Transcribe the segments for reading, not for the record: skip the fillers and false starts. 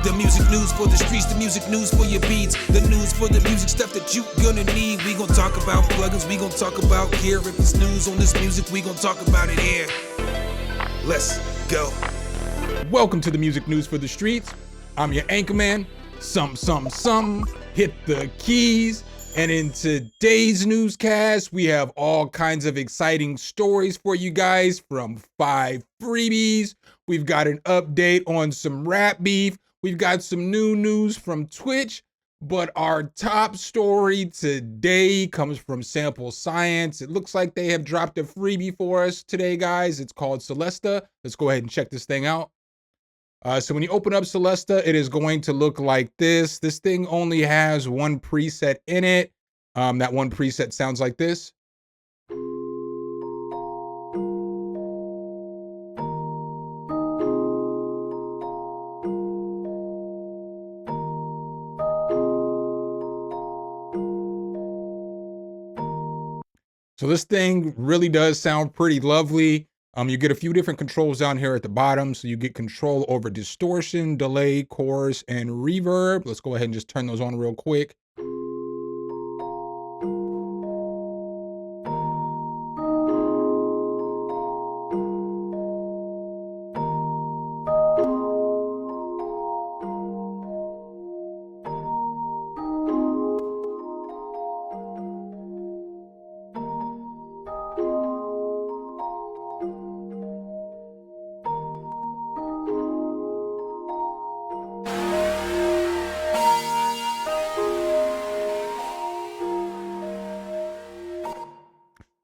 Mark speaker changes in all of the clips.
Speaker 1: The music news for the streets, the music news for your beats, the news for the music stuff that you gonna need. We gon' talk about plugins, we gon' talk about gear. If it's news on this music, we gon' talk about it here. Let's go.
Speaker 2: Welcome to the music news for the streets. I'm your anchorman, Sum. Hit the keys. And in today's newscast, we have all kinds of exciting stories for you guys from 5 freebies. We've got an update on some rap beef. We've got some new news from Twitch. But our top story today comes from Sample Science. It looks like they have dropped a freebie for us today, guys. It's called Celesta. Let's go ahead and check this thing out. So when you open up Celesta, it is going to look like this. This thing only has one preset in it. That one preset sounds like this. So this thing really does sound pretty lovely. You get a few different controls down here at the bottom. So you get control over distortion, delay, chorus, and reverb. Let's go ahead and just turn those on real quick.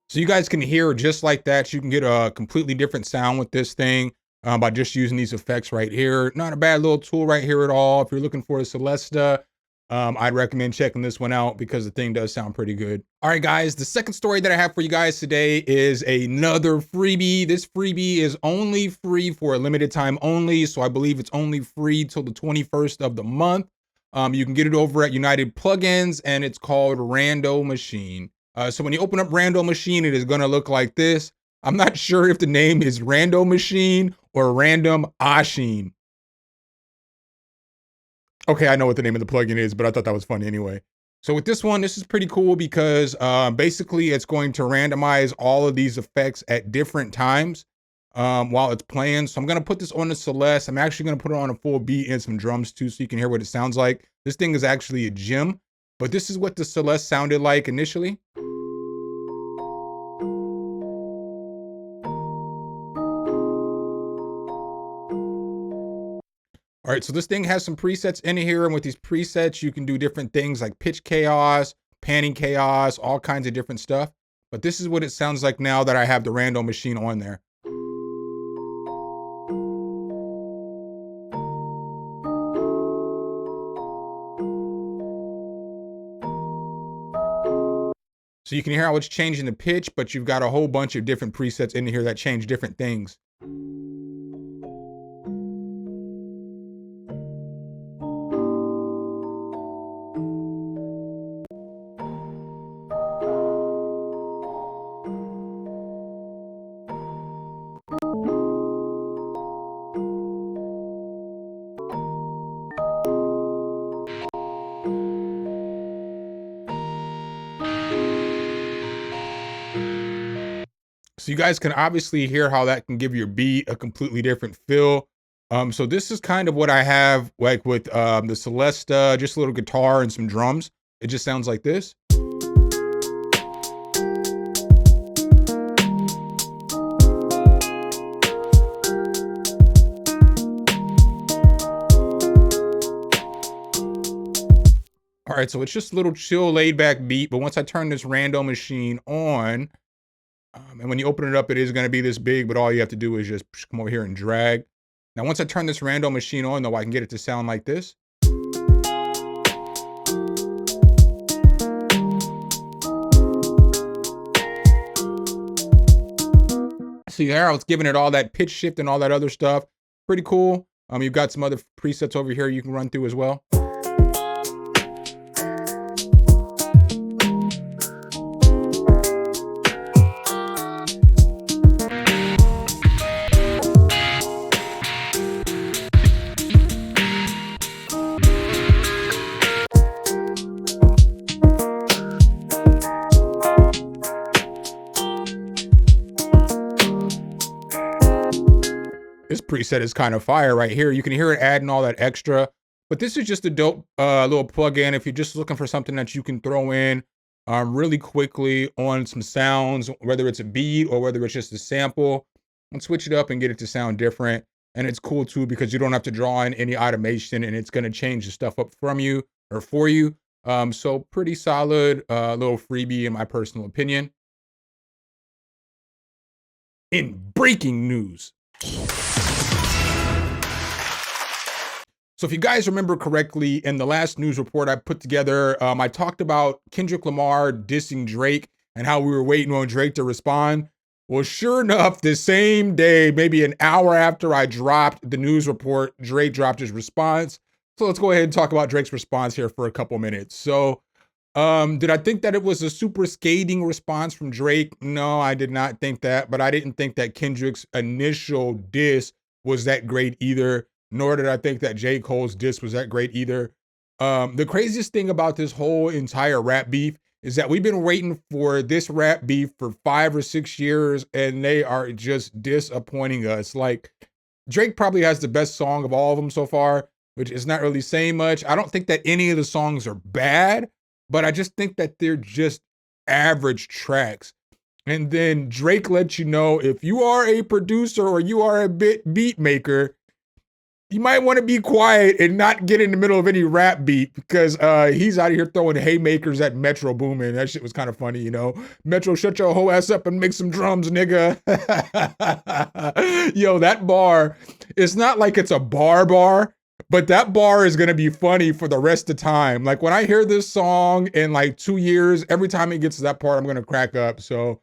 Speaker 2: So you guys can hear just like that. You can get a completely different sound with this thing by just using these effects right here. Not a bad little tool right here at all. If you're looking for a Celesta, I'd recommend checking this one out because the thing does sound pretty good. All right, guys, the second story that I have for you guys today is another freebie. This freebie is only free for a limited time only. So I believe it's only free till the 21st of the month. You can get it over at United Plugins and it's called Rando Machine. So when you open up Rando Machine, it is going to look like this. I'm not sure if the name is Rando Machine or Random Machine. Okay, I know what the name of the plugin is, but I thought that was funny anyway. So with this one, this is pretty cool because basically it's going to randomize all of these effects at different times while it's playing. So I'm going to put this on the Celeste. I'm actually going to put it on a full beat and some drums too, so you can hear what it sounds like. This thing is actually a gem, but this is what the Celeste sounded like initially. All right, so this thing has some presets in here, and with these presets, you can do different things like pitch chaos, panning chaos, all kinds of different stuff. But this is what it sounds like now that I have the Rando Machine on there. So you can hear how it's changing the pitch, but you've got a whole bunch of different presets in here that change different things. So you guys can obviously hear how that can give your beat a completely different feel. So this is kind of what I have like with the Celesta, just a little guitar and some drums. It just sounds like this. All right, so it's just a little chill, laid back beat. But once I turn this Rando Machine on, and when you open it up, it is going to be this big, but all you have to do is just come over here and drag. Now, once I turn this Rando Machine on, though, I can get it to sound like this. See there, it's giving it all that pitch shift and all that other stuff. Pretty cool. You've got some other presets over here you can run through as well. said is kind of fire right here. You can hear it adding all that extra, but this is just a dope little plug-in if you're just looking for something that you can throw in really quickly on some sounds, whether it's a beat or whether it's just a sample, and switch it up and get it to sound different. And it's cool too because you don't have to draw in any automation, and it's going to change the stuff up from you or for you. So pretty solid little freebie in my personal opinion. In breaking news. So if you guys remember correctly, in the last news report I put together, I talked about Kendrick Lamar dissing Drake and how we were waiting on Drake to respond. Well, sure enough, the same day, maybe an hour after I dropped the news report, Drake dropped his response. So let's go ahead and talk about Drake's response here for a couple minutes. So did I think that it was a super scathing response from Drake? No, I did not think that, but I didn't think that Kendrick's initial diss was that great either, nor did I think that J. Cole's diss was that great either. The craziest thing about this whole entire rap beef is that we've been waiting for this rap beef for 5 or 6 years, and they are just disappointing us. Like, Drake probably has the best song of all of them so far, which is not really saying much. I don't think that any of the songs are bad, but I just think that they're just average tracks. And then Drake lets you know, if you are a producer or you are a beat maker, you might want to be quiet and not get in the middle of any rap beat, because he's out here throwing haymakers at Metro Boomin. That shit was kind of funny, you know. Metro, shut your whole ass up and make some drums, nigga. Yo, that bar, it's not like it's a bar, but that bar is going to be funny for the rest of the time. Like, when I hear this song in like 2 years, every time it gets to that part, I'm going to crack up. So,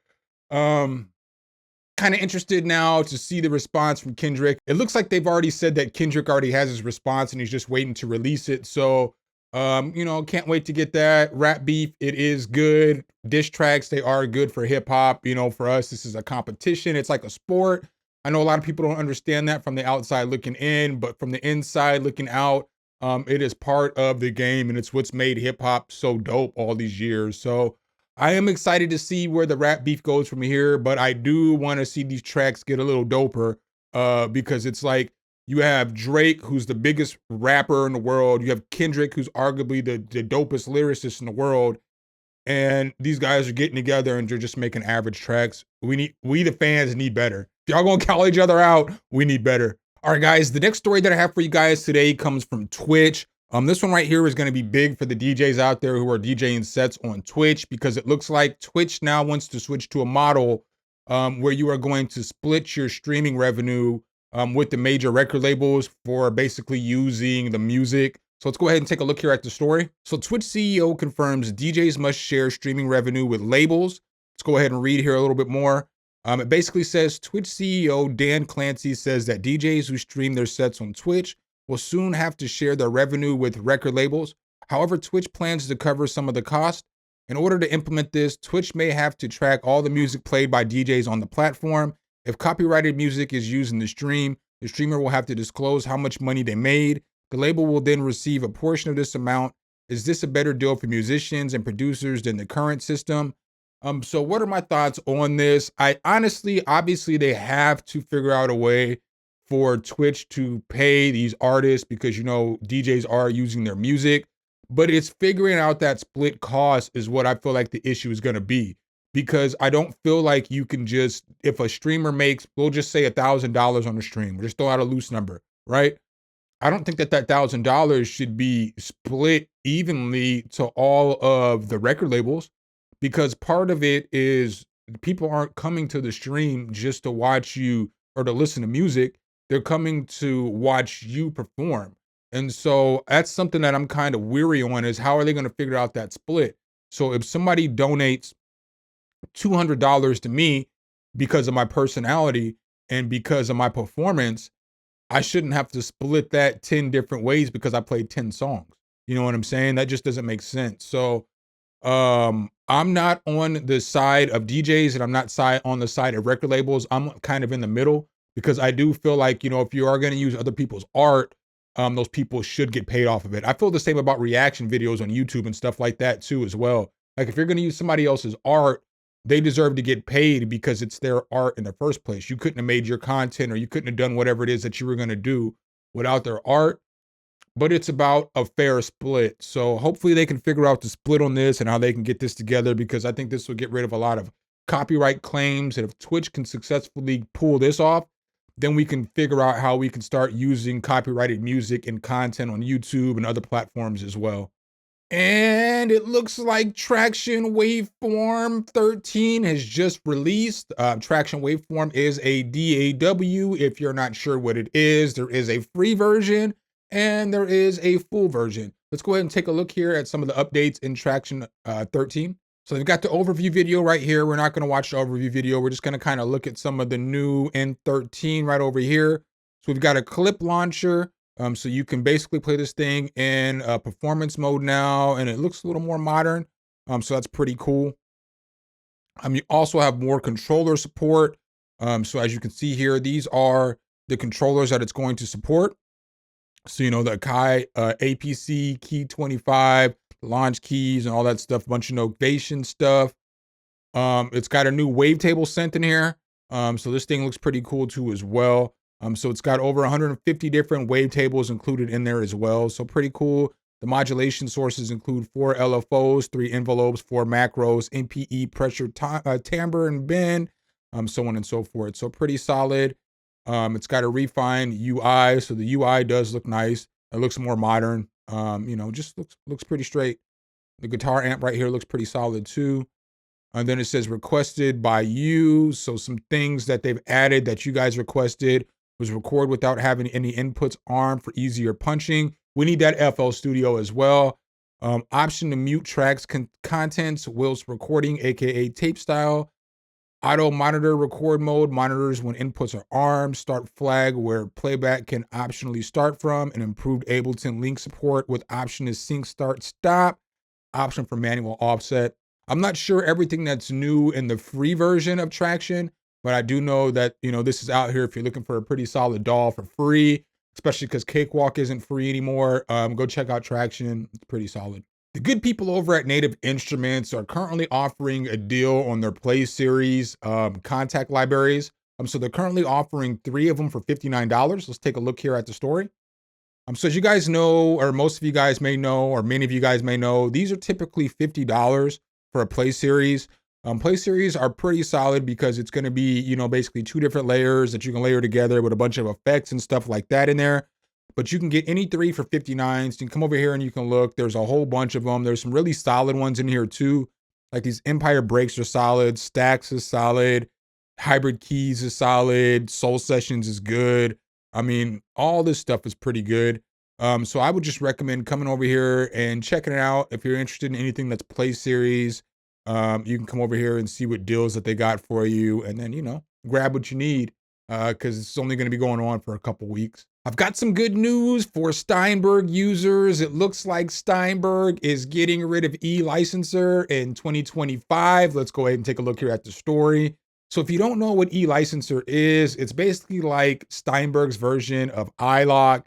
Speaker 2: kind of interested now to see the response from Kendrick. It looks like they've already said that Kendrick already has his response and he's just waiting to release it. So, you know, can't wait to get that. Rap beef, it is good. Diss tracks, they are good for hip hop. You know, for us, this is a competition. It's like a sport. I know a lot of people don't understand that from the outside looking in, but from the inside looking out, it is part of the game, and it's what's made hip hop so dope all these years. So I am excited to see where the rap beef goes from here, but I do want to see these tracks get a little doper, because it's like you have Drake, who's the biggest rapper in the world. You have Kendrick, who's arguably the dopest lyricist in the world. And these guys are getting together and they're just making average tracks. We the fans need better. If y'all gonna call each other out, we need better. All right, guys, the next story that I have for you guys today comes from Twitch. This one right here is going to be big for the DJs out there who are DJing sets on Twitch, because it looks like Twitch now wants to switch to a model where you are going to split your streaming revenue with the major record labels for basically using the music. So let's go ahead and take a look here at the story. So Twitch CEO confirms DJs must share streaming revenue with labels. Let's go ahead and read here a little bit more. It basically says Twitch CEO Dan Clancy says that DJs who stream their sets on Twitch will soon have to share their revenue with record labels. However, Twitch plans to cover some of the cost. In order to implement this, Twitch may have to track all the music played by DJs on the platform. If copyrighted music is used in the stream, the streamer will have to disclose how much money they made. The label will then receive a portion of this amount. Is this a better deal for musicians and producers than the current system? So what are my thoughts on this? I honestly, obviously they have to figure out a way for Twitch to pay these artists, because, you know, DJs are using their music, but it's figuring out that split cost is what I feel like the issue is going to be, because I don't feel like you can just, if a streamer makes, we'll just say $1,000 on the stream, we'll just throw out a loose number, right? I don't think that that $1,000 should be split evenly to all of the record labels, because part of it is people aren't coming to the stream just to watch you or to listen to music. They're coming to watch you perform. And so that's something that I'm kind of weary on, is how are they going to figure out that split? So if somebody donates $200 to me because of my personality and because of my performance, I shouldn't have to split that 10 different ways because I played 10 songs. You know what I'm saying? That just doesn't make sense. So I'm not on the side of DJs and I'm not on the side of record labels. I'm kind of in the middle, because I do feel like, you know, if you are going to use other people's art, those people should get paid off of it. I feel the same about reaction videos on YouTube and stuff like that too as well. Like, if you're going to use somebody else's art, they deserve to get paid because it's their art in the first place. You couldn't have made your content, or you couldn't have done whatever it is that you were going to do without their art. But it's about a fair split. So hopefully they can figure out the split on this and how they can get this together, because I think this will get rid of a lot of copyright claims. And if Twitch can successfully pull this off, then we can figure out how we can start using copyrighted music and content on YouTube and other platforms as well. And it looks like Traction Waveform 13 has just released. Traction Waveform is a DAW. If you're not sure what it is, there is a free version and there is a full version. Let's go ahead and take a look here at some of the updates in Traction 13. So we've got the overview video right here. We're not going to watch the overview video. We're just going to kind of look at some of the new in 13 right over here. So we've got a clip launcher. So you can basically play this thing in performance mode now, and it looks a little more modern. So that's pretty cool. You also have more controller support. So as you can see here, these are the controllers that it's going to support. So, you know, the Kai APC key 25, launch keys and all that stuff, a bunch of Novation stuff. It's got a new wavetable synth in here. So this thing looks pretty cool too as well. So it's got over 150 different wavetables included in there as well. So pretty cool. The modulation sources include 4 LFOs, 3 envelopes, 4 macros, MPE, pressure, timbre, and bend, so on and so forth. So pretty solid. It's got a refined UI, so the UI does look nice. It looks more modern. You know, just looks pretty straight. The guitar amp right here looks pretty solid too. And then it says requested by you. So some things that they've added that you guys requested was record without having any inputs armed for easier punching. We need that FL Studio as well. Option to mute tracks contents whilst recording, aka tape style. Auto monitor record mode monitors when inputs are armed. Start flag where playback can optionally start from. And improved Ableton link support with option to sync start stop. Option for manual offset. I'm not sure everything that's new in the free version of Traction, but I do know that, you know, this is out here if you're looking for a pretty solid DAW for free, especially because Cakewalk isn't free anymore. Go check out Traction. It's pretty solid. The good people over at Native Instruments are currently offering a deal on their Play Series contact libraries. So they're currently offering 3 of them for $59. Let's take a look here at the story. So as you guys know, or most of you guys may know, or many of you guys may know, these are typically $50 for a Play Series. Play Series are pretty solid because it's going to be, you know, basically 2 different layers that you can layer together with a bunch of effects and stuff like that in there. But you can get any 3 for $59. So you can come over here and you can look. There's a whole bunch of them. There's some really solid ones in here too. Like these Empire Breaks are solid. Stacks is solid. Hybrid Keys is solid. Soul Sessions is good. I mean, all this stuff is pretty good. So I would just recommend coming over here and checking it out. If you're interested in anything that's Play Series, you can come over here and see what deals that they got for you. And then, you know, grab what you need because it's only going to be going on for a couple weeks. I've got some good news for Steinberg users. It looks like Steinberg is getting rid of eLicenser in 2025. Let's go ahead and take a look here at the story. So if you don't know what eLicenser is, it's basically like Steinberg's version of iLok,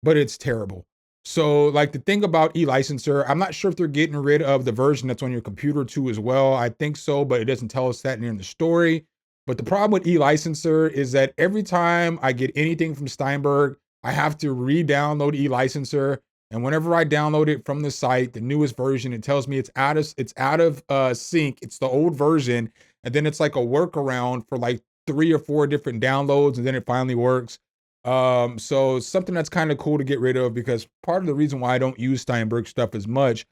Speaker 2: but it's terrible. So like the thing about eLicenser, I'm not sure if they're getting rid of the version that's on your computer too as well. I think so, but it doesn't tell us that in the story. But the problem with eLicenser is that every time I get anything from Steinberg, I have to re-download eLicenser. And whenever I download it from the site, the newest version, it tells me it's out of sync. It's the old version. And then it's like a workaround for like 3 or 4 different downloads. And then it finally works. So something that's kind of cool to get rid of, because part of the reason why I don't use Steinberg stuff as much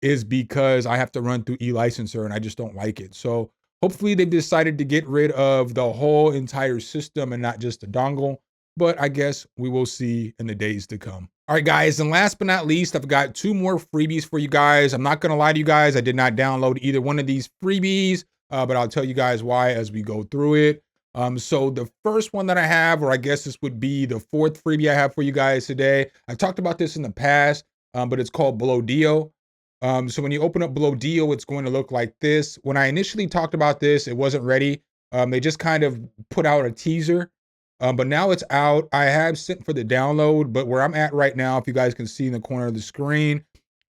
Speaker 2: is because I have to run through eLicenser and I just don't like it. So hopefully they've decided to get rid of the whole entire system and not just the dongle, but I guess we will see in the days to come. All right, guys, and last but not least, I've got 2 more freebies for you guys. I'm not gonna lie to you guys, I did not download either one of these freebies, but I'll tell you guys why as we go through it. So the first one that I have, or I guess this would be the 4th freebie I have for you guys today. I talked about this in the past, but it's called Below Dio. So when you open up Below Dio, it's going to look like this. When I initially talked about this, it wasn't ready. They just kind of put out a teaser, but now it's out. I have sent for the download, but where I'm at right now, if you guys can see in the corner of the screen,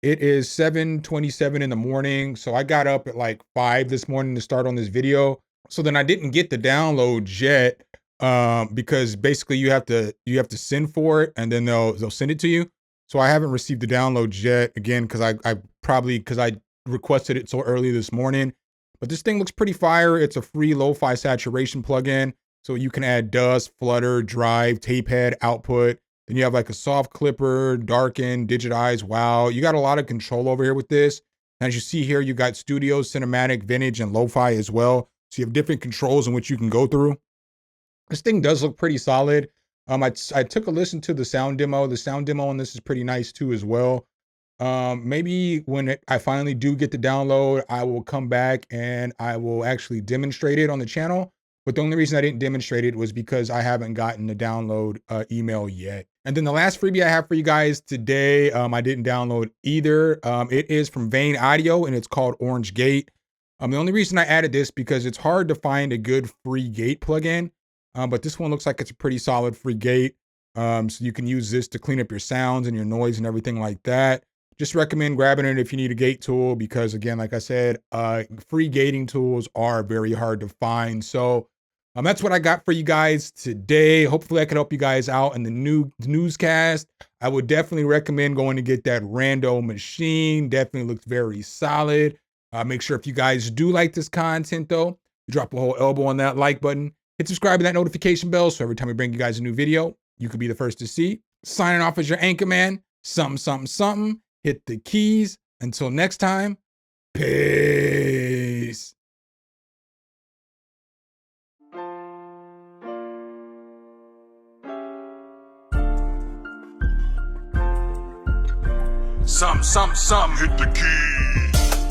Speaker 2: It is 7:27 in the morning. So I got up at like 5 this morning to start on this video. So then I didn't get the download yet, because basically you have to send for it and then they'll send it to you. So I haven't received the download yet, again, because I requested it so early this morning. But this thing looks pretty fire. It's a free lo-fi saturation plugin. So you can add dust, flutter, drive, tape head, output. Then you have like a soft clipper, darken, digitize. Wow, you got a lot of control over here with this. And as you see here, you got studio, cinematic, vintage, and lo-fi as well. So you have different controls in which you can go through. This thing does look pretty solid. I took a listen to the sound demo. The sound demo on this is pretty nice too as well. Maybe when I finally do get the download, I will come back and I will actually demonstrate it on the channel. But the only reason I didn't demonstrate it was because I haven't gotten the download email yet. And then the last freebie I have for you guys today, I didn't download either. It is from Vane Audio and it's called Orange Gate. The only reason I added this because it's hard to find a good free gate plugin. But this one looks like it's a pretty solid free gate. So you can use this to clean up your sounds and your noise and everything like that. Just recommend grabbing it if you need a gate tool because, again, like I said, free gating tools are very hard to find. So that's what I got for you guys today. Hopefully I can help you guys out in the new newscast. I would definitely recommend going to get that Rando machine. Definitely looks very solid. Make sure if you guys do like this content, though, you drop a whole elbow on that like button. Hit subscribe and that notification bell so every time we bring you guys a new video, you could be the first to see. Signing off as your anchor man, something. Hit the keys. Until next time, peace.
Speaker 1: Some, hit the key.